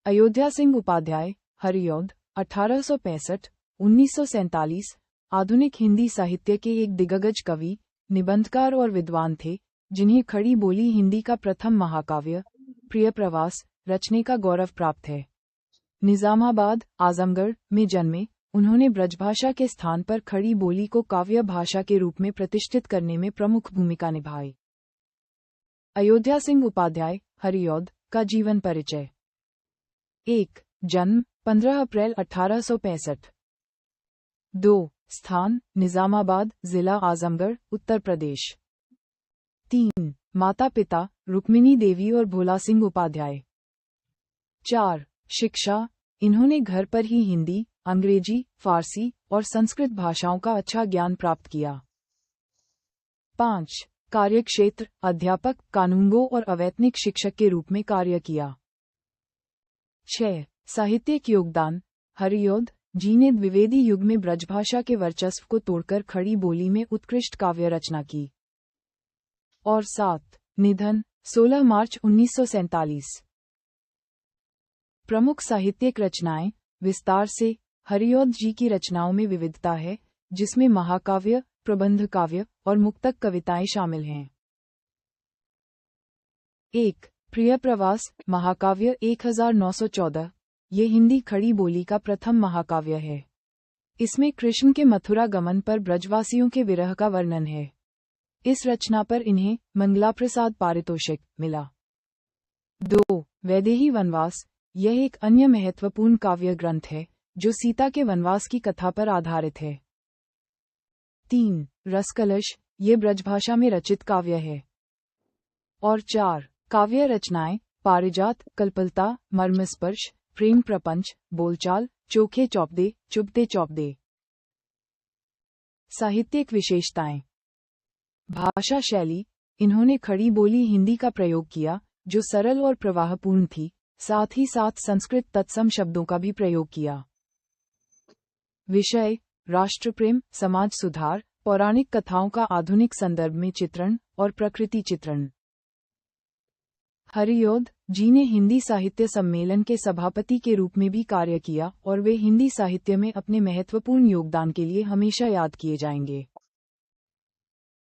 अयोध्या सिंह उपाध्याय, हरिऔध, 1865-1947, आधुनिक हिंदी साहित्य के एक दिग्गज कवि, निबंधकार और विद्वान थे, जिन्हें खड़ी बोली हिंदी का प्रथम महाकाव्य प्रिय प्रवास रचने का गौरव प्राप्त है। निजामाबाद, आजमगढ़ में जन्मे, उन्होंने ब्रजभाषा के स्थान पर खड़ी बोली को काव्य भाषा के रूप में प्रतिष्ठित करने में प्रमुख भूमिका निभाई। अयोध्या सिंह उपाध्याय, हरिऔध, का जीवन परिचय। 1. जन्म 15 अप्रैल 1865। 2. स्थान निजामाबाद, जिला आजमगढ़, उत्तर प्रदेश। 3. माता पिता रुक्मिणी देवी और भोला सिंह उपाध्याय। 4. शिक्षा, इन्होंने घर पर ही हिंदी, अंग्रेजी, फारसी और संस्कृत भाषाओं का अच्छा ज्ञान प्राप्त किया। 5. कार्यक्षेत्र, अध्यापक, कानूनगो और अवैतनिक शिक्षक के रूप में कार्य किया। 6. साहित्यिक योगदान, हरिऔध जी ने द्विवेदी युग में ब्रजभाषा के वर्चस्व को तोड़कर खड़ी बोली में उत्कृष्ट काव्य रचना की। और 7. निधन 16 मार्च 1947। प्रमुख साहित्यिक रचनाएं। विस्तार से, हरिऔध जी की रचनाओं में विविधता है, जिसमें महाकाव्य, प्रबंध काव्य और मुक्तक कविताएं शामिल हैं। 1. प्रिय प्रवास महाकाव्य 1914, ये हिंदी खड़ी बोली का प्रथम महाकाव्य है। इसमें कृष्ण के मथुरा गमन पर ब्रजवासियों के विरह का वर्णन है। इस रचना पर इन्हें मंगला प्रसाद पारितोषिक मिला। 2. वैदेही वनवास, यह एक अन्य महत्वपूर्ण काव्य ग्रंथ है, जो सीता के वनवास की कथा पर आधारित है। 3. रसकलश, ये ब्रजभाषा में रचित काव्य है। और 4. काव्य रचनाएं। पारिजात, कल्पलता, मर्मस्पर्श, प्रेम प्रपंच, बोलचाल, चोखे चौपदे, चुभते चौपदे। साहित्यिक विशेषताएं। भाषा शैली, इन्होंने खड़ी बोली हिंदी का प्रयोग किया, जो सरल और प्रवाहपूर्ण थी, साथ ही साथ संस्कृत तत्सम शब्दों का भी प्रयोग किया। विषय, राष्ट्रप्रेम, समाज सुधार, पौराणिक कथाओं का आधुनिक संदर्भ में चित्रण और प्रकृति चित्रण। हरिऔध जी ने हिंदी साहित्य सम्मेलन के सभापति के रूप में भी कार्य किया और वे हिंदी साहित्य में अपने महत्वपूर्ण योगदान के लिए हमेशा याद किए जाएंगे।